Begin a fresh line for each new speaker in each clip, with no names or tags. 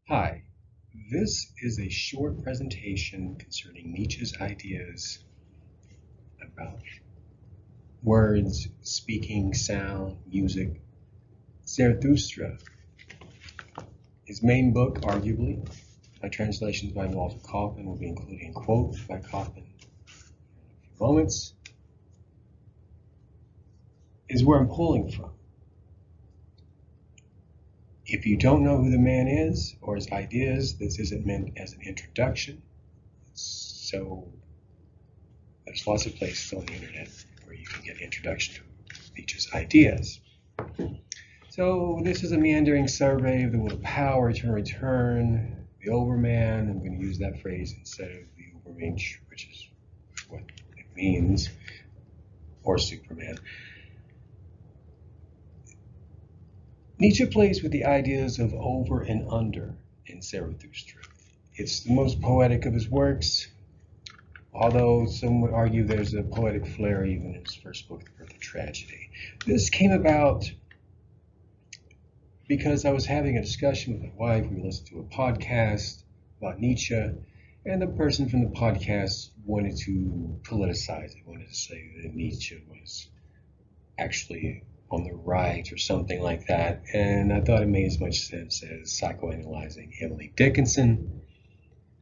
Hi, this is a short presentation concerning Nietzsche's ideas about words, speaking, sound, music. Zarathustra, his main book, arguably, by translations by Walter Kaufman, will be including a quote by Kaufman in a few moments, is where I'm pulling from. If you don't know who the man is or his ideas, this isn't meant as an introduction. So there's lots of places on the internet where you can get an introduction to Nietzsche's ideas. So this is a meandering survey of the will of power, return, the overman. I'm going to use that phrase instead of the overmensch, which is what it means, or Superman. Nietzsche plays with the ideas of over and under in Zarathustra. It's the most poetic of his works, although some would argue there's a poetic flair even in his first book, The Birth of Tragedy. This came about because I was having a discussion with my wife. We listened to a podcast about Nietzsche, and the person from the podcast wanted to politicize it, wanted to say that Nietzsche was actually on the right or something like that, and I thought it made as much sense as psychoanalyzing Emily Dickinson,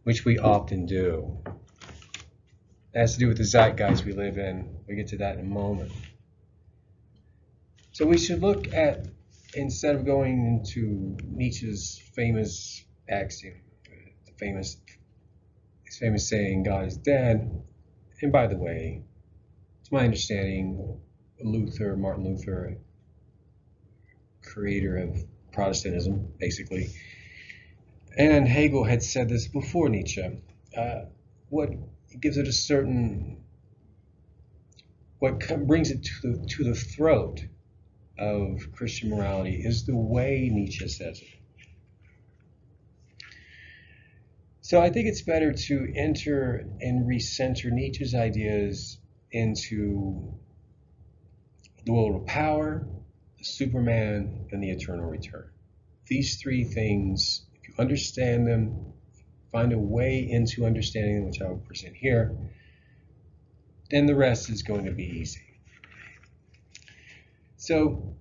which we often do. It has to do with the zeitgeist we live in. We'll get to that in a moment. So we should look at, instead of going into Nietzsche's famous axiom, his famous saying, God is dead, and by the way, it's my understanding, Martin Luther, creator of Protestantism, basically, and Hegel had said this before Nietzsche. What gives it a certain, what brings it to the throat of Christian morality is the way Nietzsche says it. So I think it's better to enter and recenter Nietzsche's ideas into the will of power, the Superman, and the eternal return. These three things, if you understand them, find a way into understanding them, which I will present here, then the rest is going to be easy. So,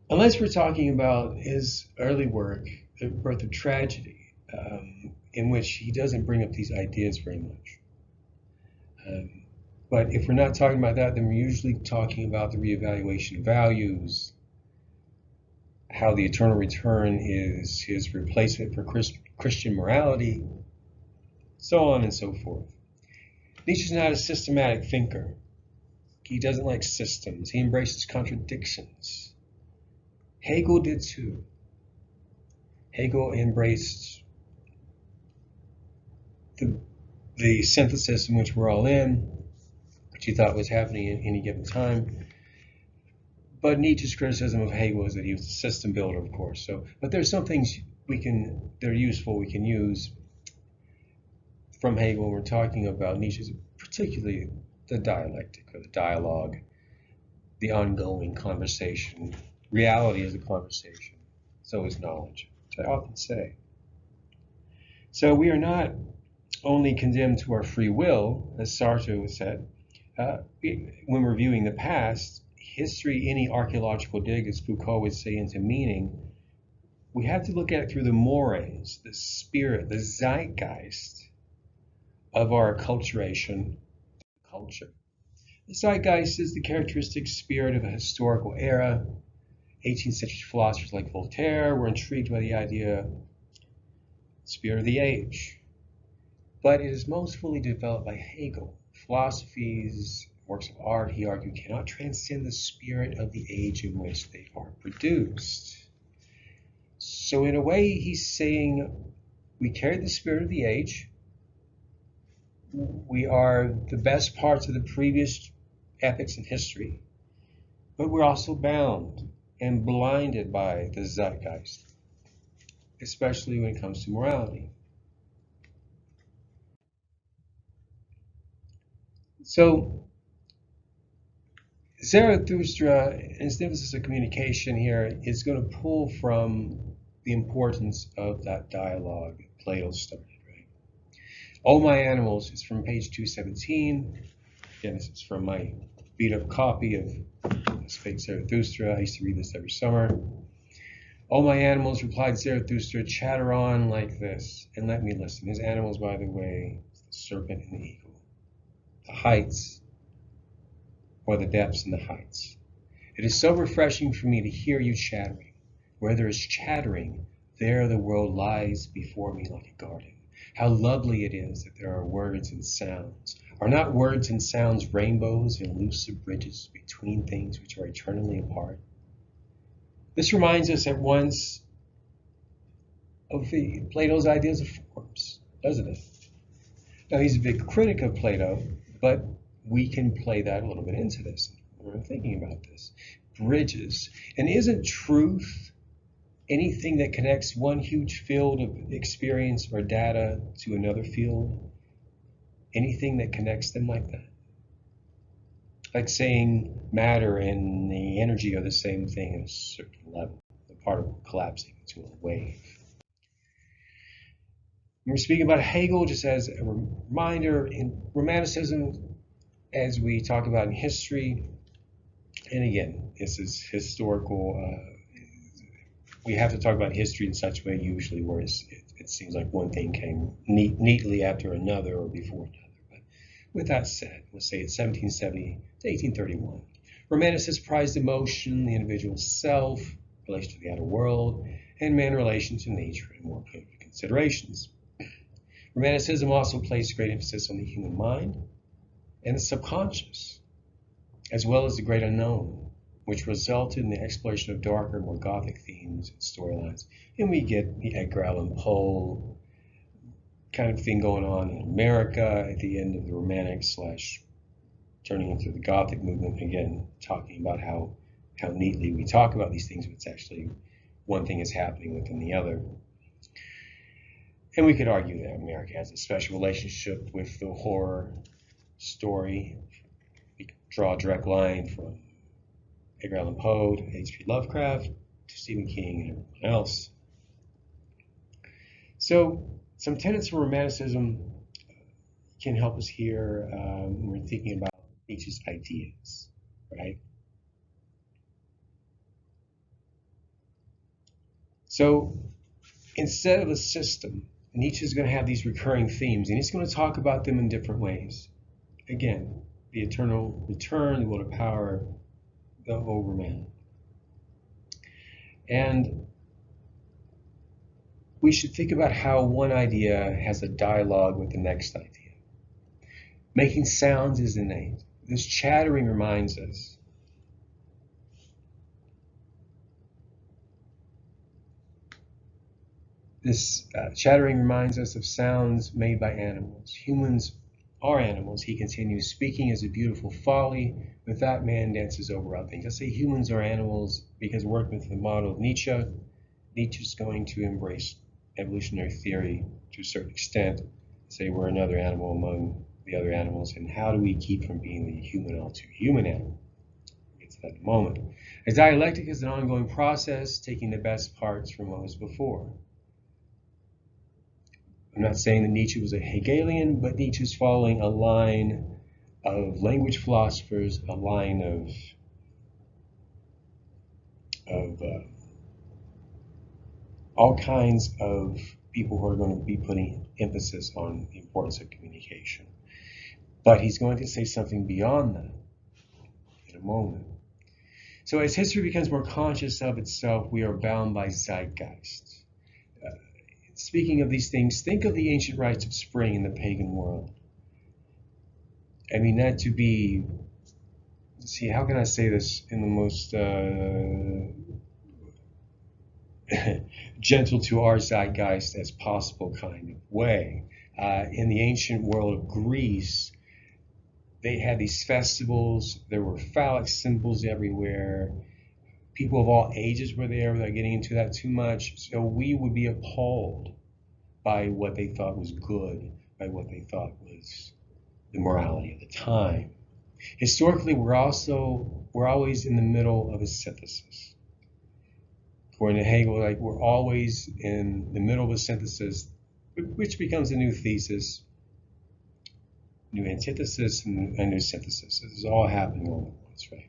unless we're talking about his early work, The Birth of Tragedy, in which he doesn't bring up these ideas very much. But if we're not talking about that, then we're usually talking about the reevaluation of values, how the eternal return is his replacement for Christian morality, so on and so forth. Nietzsche's not a systematic thinker. He doesn't like systems. He embraces contradictions. Hegel did too. Hegel embraced the synthesis in which we're all in, which he thought was happening at any given time. But Nietzsche's criticism of Hegel is that he was a system builder, of course. But there's some things that are useful we can use from Hegel when we're talking about Nietzsche's, particularly the dialectic or the dialogue, the ongoing conversation. Reality is a conversation, so is knowledge, which I often say. So we are not only condemned to our free will, as Sartre said, when reviewing the past, history, any archaeological dig, as Foucault would say, into meaning, we have to look at it through the mores, the spirit, the zeitgeist of our acculturation, culture. The zeitgeist is the characteristic spirit of a historical era. 18th century philosophers like Voltaire were intrigued by the idea, spirit of the age. But it is most fully developed by Hegel. Philosophies, works of art, he argued, cannot transcend the spirit of the age in which they are produced. So in a way, he's saying we carry the spirit of the age. We are the best parts of the previous epochs in history, but we're also bound and blinded by the zeitgeist, especially when it comes to morality. So Zarathustra, his emphasis of communication here, is going to pull from the importance of that dialogue Plato started, right? Oh, my animals is from page 217. Again, this is from my beat up copy of this fake Zarathustra. I used to read this every summer. Oh, my animals, replied Zarathustra, chatter on like this, and let me listen. His animals, by the way, the serpent and the eagle. The heights, or the depths and the heights. It is so refreshing for me to hear you chattering. Where there is chattering, there the world lies before me like a garden. How lovely it is that there are words and sounds. Are not words and sounds rainbows and elusive bridges between things which are eternally apart? This reminds us at once of Plato's ideas of forms, doesn't it? Now, he's a big critic of Plato, but we can play that a little bit into this when we're thinking about this. Bridges. And isn't truth anything that connects one huge field of experience or data to another field? Anything that connects them like that? Like saying matter and the energy are the same thing at a certain level, the particle collapsing into a wave. We're speaking about Hegel just as a reminder in Romanticism, as we talk about in history, and again, this is historical. We have to talk about history in such a way usually where it seems like one thing came neatly after another or before another. But with that said, let's say it's 1770 to 1831. Romanticists prized emotion, the individual self, relation to the outer world, and man relation to nature and more political considerations. Romanticism also placed great emphasis on the human mind and the subconscious, as well as the great unknown, which resulted in the exploration of darker, more gothic themes and storylines. And we get the Edgar Allan Poe kind of thing going on in America at the end of the Romantic / turning into the Gothic movement, again, talking about how neatly we talk about these things, but it's actually one thing is happening within the other. And we could argue that America has a special relationship with the horror story. We could draw a direct line from Edgar Allan Poe to H.P. Lovecraft to Stephen King and everyone else. So some tenets of Romanticism can help us here when we're thinking about Nietzsche's ideas, right? So instead of a system, Nietzsche is going to have these recurring themes, and he's going to talk about them in different ways. Again, the eternal return, the will to power, the overman. And we should think about how one idea has a dialogue with the next idea. Making sounds is innate. This chattering reminds us. This chattering reminds us of sounds made by animals. Humans are animals, he continues. Speaking is a beautiful folly. With that, man dances over all things. I say humans are animals because working with the model of Nietzsche, Nietzsche's going to embrace evolutionary theory to a certain extent, say we're another animal among the other animals, and how do we keep from being the human all too human animal? We'll get to that in a moment. A dialectic is an ongoing process, taking the best parts from what was before. I'm not saying that Nietzsche was a Hegelian, but Nietzsche's following a line of language philosophers, a line of all kinds of people who are going to be putting emphasis on the importance of communication. But he's going to say something beyond that in a moment. So as history becomes more conscious of itself, we are bound by zeitgeist. Speaking of these things, think of the ancient rites of spring in the pagan world. I mean, not to be, see, how can I say this in the most gentle to our zeitgeist as possible kind of way. In the ancient world of Greece, they had these festivals, there were phallic symbols everywhere. People of all ages were there without getting into that too much. So we would be appalled by what they thought was good, by what they thought was the morality of the time. Historically, we're always in the middle of a synthesis. According to Hegel, like we're always in the middle of a synthesis, which becomes a new thesis, new antithesis, and a new synthesis. This is all happening all at once, right?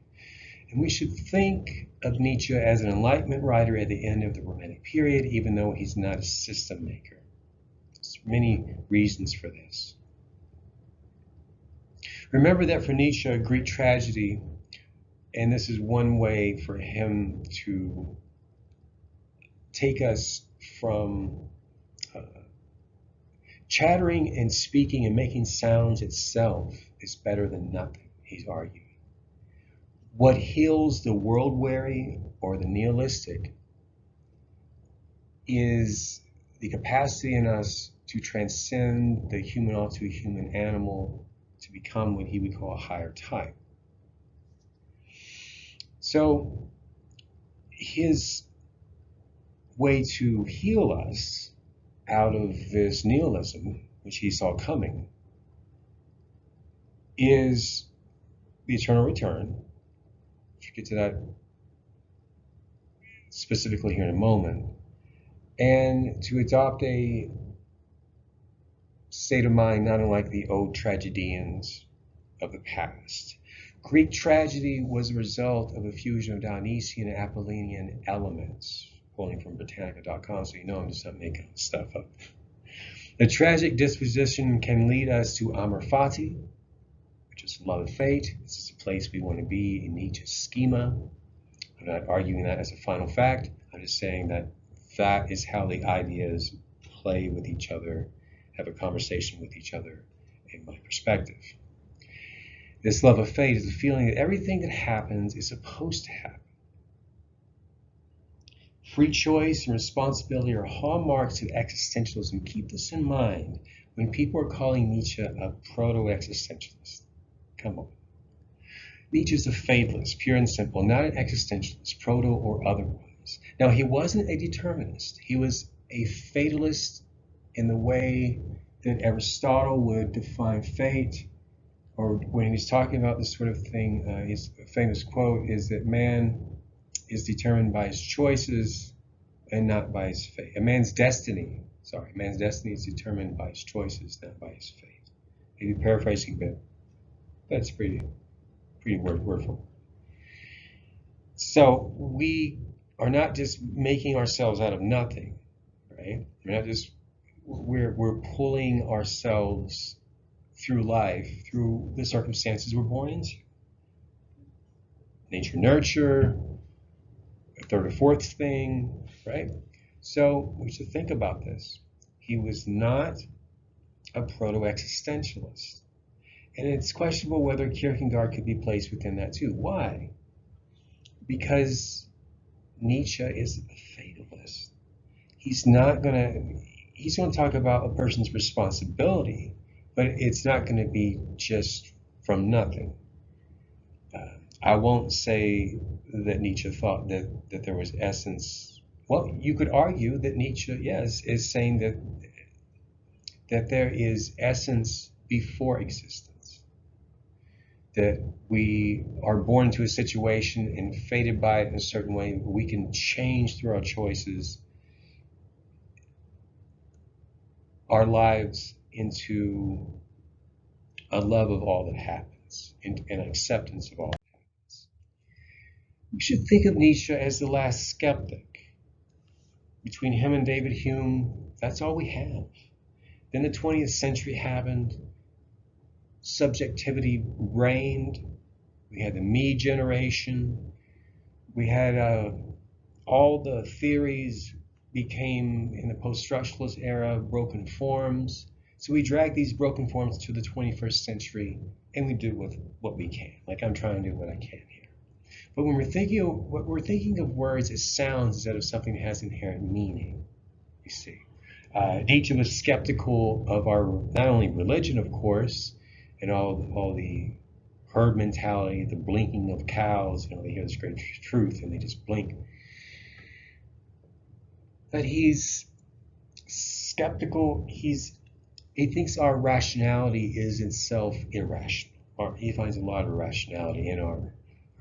And we should think of Nietzsche as an Enlightenment writer at the end of the Romantic period, even though he's not a system maker. There's many reasons for this. Remember that for Nietzsche, Greek tragedy, and this is one way for him to take us from chattering and speaking and making sounds itself is better than nothing, he's arguing. What heals the world-weary or the nihilistic is the capacity in us to transcend the human all too human animal to become what he would call a higher type. So his way to heal us out of this nihilism, which he saw coming, is the eternal return. We'll get to that specifically here in a moment, and to adopt a state of mind not unlike the old tragedians of the past. Greek tragedy was a result of a fusion of Dionysian and Apollonian elements, pulling from Britannica.com, so you know I'm just not making stuff up. The tragic disposition can lead us to amor fati, which is love of fate. This is a place we want to be in Nietzsche's schema. I'm not arguing that as a final fact. I'm just saying that that is how the ideas play with each other, have a conversation with each other, in my perspective. This love of fate is the feeling that everything that happens is supposed to happen. Free choice and responsibility are hallmarks of existentialism. Keep this in mind when people are calling Nietzsche a proto-existentialist. Come on. Nietzsche is a fatalist, pure and simple, not an existentialist, proto or otherwise. Now, he wasn't a determinist. He was a fatalist in the way that Aristotle would define fate, or when he was talking about this sort of thing, his famous quote is that man is determined by his choices and not by his fate. Man's destiny is determined by his choices, not by his fate. Maybe paraphrasing, but that's pretty word for word. So we are not just making ourselves out of nothing, right? We're pulling ourselves through life, through the circumstances we're born into. Nature, nurture, a third or fourth thing, right? So we should think about this. He was not a proto-existentialist. And it's questionable whether Kierkegaard could be placed within that too. Why? Because Nietzsche is a fatalist. He's going to talk about a person's responsibility, but it's not going to be just from nothing. I won't say that Nietzsche thought that there was essence. Well, you could argue that Nietzsche, yes, is saying that there is essence before existence, that we are born into a situation and fated by it in a certain way. We can change through our choices our lives into a love of all that happens, and an acceptance of all that happens. We should think of Nietzsche as the last skeptic. Between him and David Hume, that's all we have. Then the 20th century happened. Subjectivity reigned. We had the me generation. We had all the theories became, in the post-structuralist era, broken forms. So we drag these broken forms to the 21st century, and we do with what we can. Like I'm trying to do what I can here. But when we're thinking of words as sounds instead of something that has inherent meaning, you see. Nietzsche was skeptical of our, not only religion, of course, and all the herd mentality, the blinking of cows, they hear this great truth and they just blink. But he's skeptical, he thinks our rationality is itself irrational. He finds a lot of rationality in our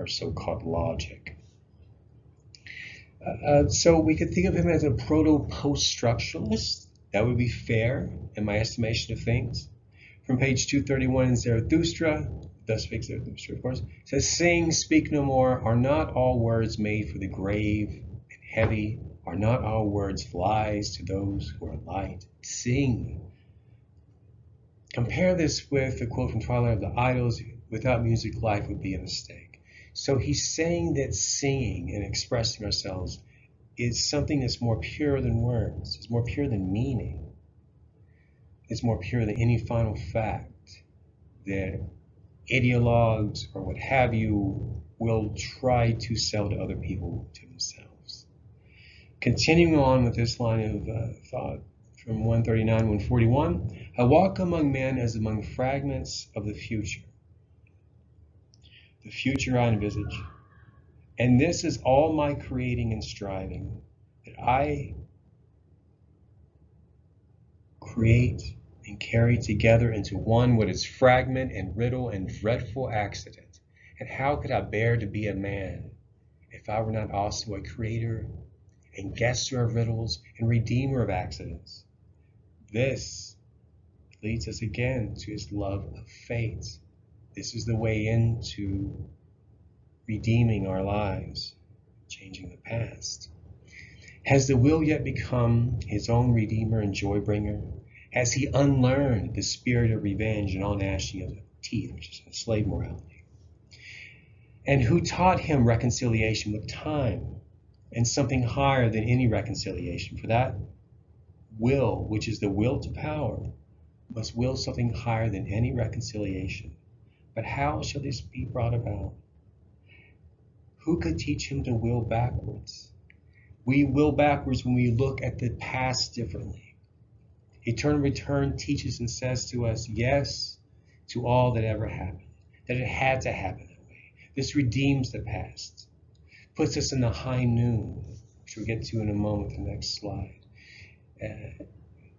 so-called logic. So we could think of him as a proto-post-structuralist. That would be fair in my estimation of things. From page 231 in Zarathustra, thus speaks Zarathustra, of course, says, "Sing, speak no more. Are not all words made for the grave and heavy? Are not all words lies to those who are light? Sing." Compare this with a quote from Twilight of the Idols, "Without music, life would be a mistake." So he's saying that singing and expressing ourselves is something that's more pure than words. It's more pure than meaning. It's more pure than any final fact that ideologues or what have you will try to sell to other people, to themselves. Continuing on with this line of thought from 139, 141, "I walk among men as among fragments of the future I envisage. And this is all my creating and striving, that I create and carry together into one what is fragment and riddle and dreadful accident. And how could I bear to be a man if I were not also a creator and guesser of riddles and redeemer of accidents?" This leads us again to his love of fate. This is the way into redeeming our lives, changing the past. Has the will yet become his own redeemer and joy bringer? Has he unlearned the spirit of revenge and all gnashing of teeth, which is slave morality? And who taught him reconciliation with time and something higher than any reconciliation? For that will, which is the will to power, must will something higher than any reconciliation. But how shall this be brought about? Who could teach him to will backwards? We will backwards when we look at the past differently. Eternal return teaches and says to us, yes, to all that ever happened, that it had to happen that way. This redeems the past, puts us in the high noon, which we'll get to in a moment, the next slide.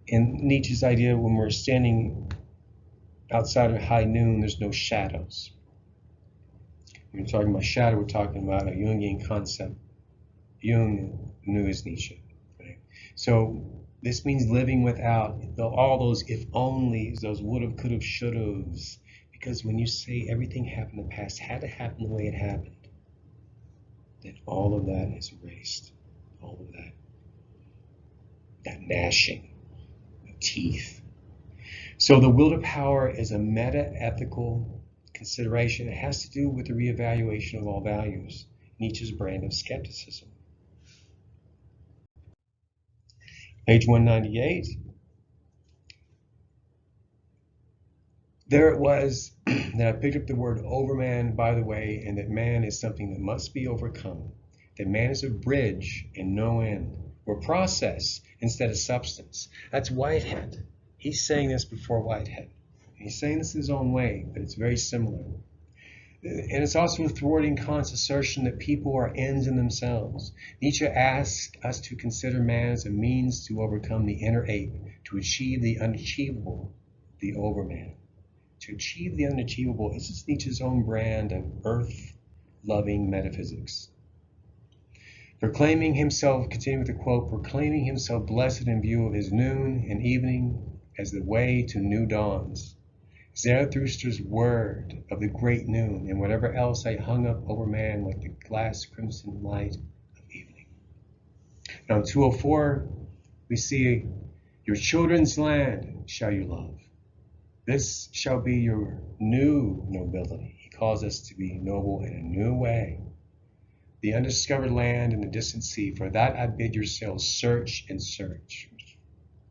In Nietzsche's idea, when we're standing outside of high noon, there's no shadows. When we're talking about shadow, we're talking about a Jungian concept. Jung knew as Nietzsche. Right? So this means living without all those if onlys, those would have, could have, should haves. Because when you say everything happened in the past had to happen the way it happened, then all of that is erased. All of that gnashing of teeth. So the will to power is a meta-ethical consideration. It has to do with the reevaluation of all values, Nietzsche's brand of skepticism. Page 198. There it was that I picked up the word overman, by the way, and that man is something that must be overcome. That man is a bridge and no end, or process instead of substance. That's Whitehead. He's saying this before Whitehead. He's saying this in his own way, but it's very similar. And it's also a thwarting Kant's assertion that people are ends in themselves. Nietzsche asks us to consider man as a means to overcome the inner ape, to achieve the unachievable, the overman. To achieve the unachievable is Nietzsche's own brand of earth-loving metaphysics. Proclaiming himself, continuing with the quote, proclaiming himself blessed in view of his noon and evening as the way to new dawns. Zarathustra's word of the great noon and whatever else I hung up over man like the glass crimson light of evening. Now in 204, we see, your children's land shall you love. This shall be your new nobility. He calls us to be noble in a new way. The undiscovered land and the distant sea, for that I bid yourselves search and search. Which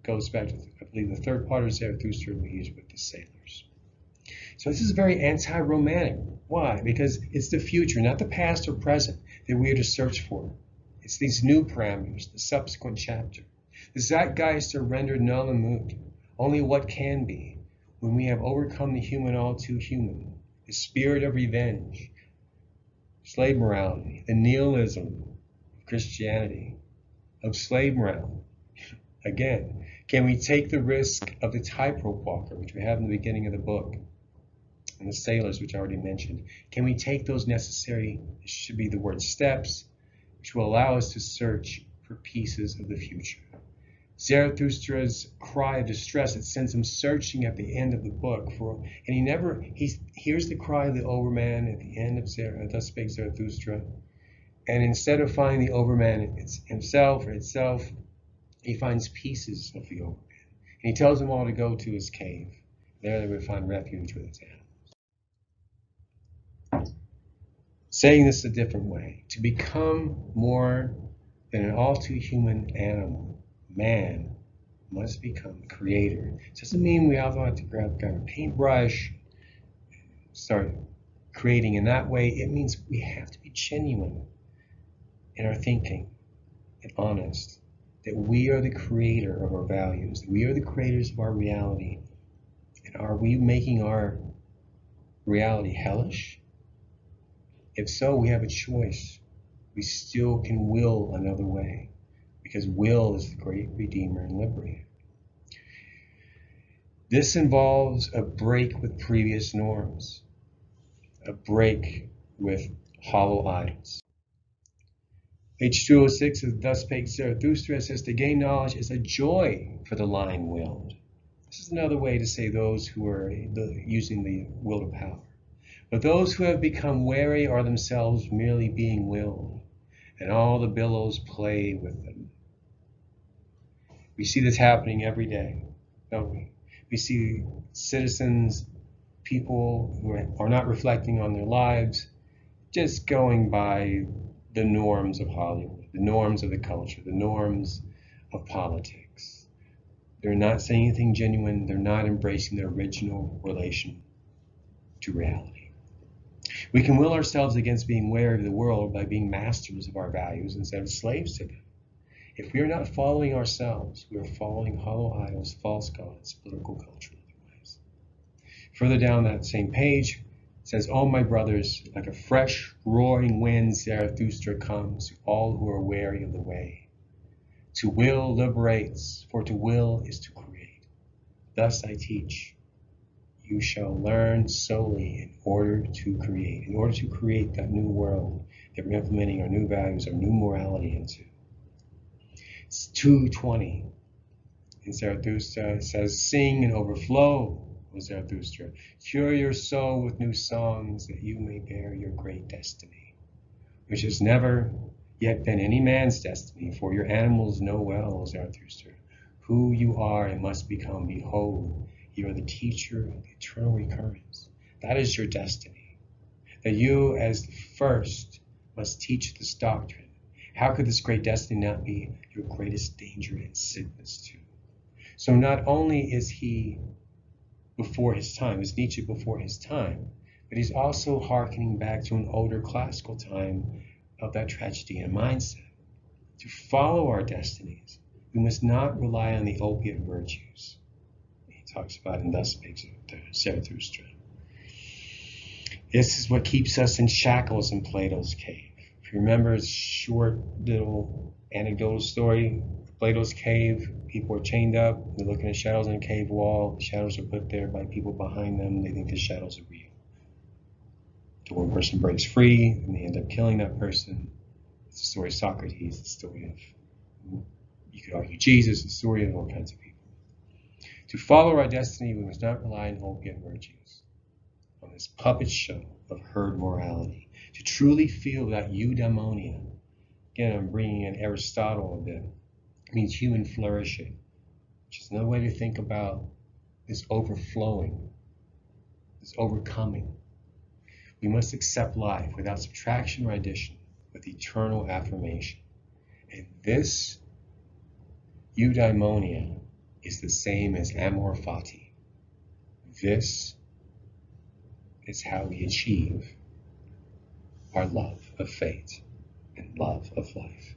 goes back to, I believe, the third part of Zarathustra we use with the sailors. So this is very anti-romantic. Why? Because it's the future, not the past or present, that we are to search for. It's these new parameters, the subsequent chapter. The zeitgeist are rendered null and moot. Only what can be, when we have overcome the human all too human, the spirit of revenge, slave morality, the nihilism of Christianity, of slave morality. Again, can we take the risk of the tightrope walker, which we have in the beginning of the book, and the sailors, which I already mentioned? Can we take those necessary, it should be the word steps, which will allow us to search for pieces of the future. Zarathustra's cry of distress, it sends him searching at the end of the book and he hears the cry of the overman at the end of Thus Spake Zarathustra. And instead of finding the overman himself or itself, he finds pieces of the overman. And he tells them all to go to his cave. There they would find refuge with his animals. Saying this a different way, to become more than an all-too-human animal, man must become a creator. It doesn't mean we all have to grab a paintbrush, start creating in that way. It means we have to be genuine in our thinking and honest, that we are the creator of our values, that we are the creators of our reality. And are we making our reality hellish? If so, we have a choice. We still can will another way, because will is the great redeemer and liberator. This involves a break with previous norms, a break with hollow idols. Page 206 of Thus Spake Zarathustra says, to gain knowledge is a joy for the lying-willed. This is another way to say those who are using the will to power. But those who have become wary are themselves merely being willed, and all the billows play with them. We see this happening every day, don't we? We see citizens, people who are not reflecting on their lives, just going by the norms of Hollywood, the norms of the culture, the norms of politics. They're not saying anything genuine. They're not embracing their original relation to reality. We can will ourselves against being wary of the world by being masters of our values instead of slaves to them. If we are not following ourselves, we are following hollow idols, false gods, political culture, and otherwise. Further down that same page, it says, "Oh, my brothers, like a fresh, roaring wind, Zarathustra comes to all who are weary of the way. To will liberates, for to will is to create. Thus I teach. You shall learn solely in order to create that new world that we're implementing our new values, our new morality into." It's 2:20. In Zarathustra, it says, "Sing and overflow, O Zarathustra. Cure your soul with new songs that you may bear your great destiny, which has never yet been any man's destiny, for your animals know well, O Zarathustra, who you are and must become. Behold, you are the teacher of the eternal recurrence. That is your destiny, that you as the first must teach this doctrine. How could this great destiny not be your greatest danger and sickness too?" So not only is he before his time, is Nietzsche before his time, but he's also hearkening back to an older classical time of that tragedy and mindset. To follow our destinies, we must not rely on the opiate virtues. He talks about in Thus Spake Zarathustra. This is what keeps us in shackles in Plato's cave. If you remember his short little anecdotal story, Plato's cave, people are chained up, they're looking at shadows on a cave wall, the shadows are put there by people behind them, they think the shadows are real. The one person breaks free, and they end up killing that person. It's the story of Socrates, the story of, you could argue, Jesus, the story of all kinds of people. To follow our destiny, we must not rely on opiate virtues, on this puppet show of herd morality. To truly feel that eudaimonia, again, I'm bringing in Aristotle a bit, it means human flourishing, which is another way to think about this overflowing, this overcoming. We must accept life without subtraction or addition, with eternal affirmation. And this eudaimonia is the same as amor fati. This is how we achieve our love of fate and love of life.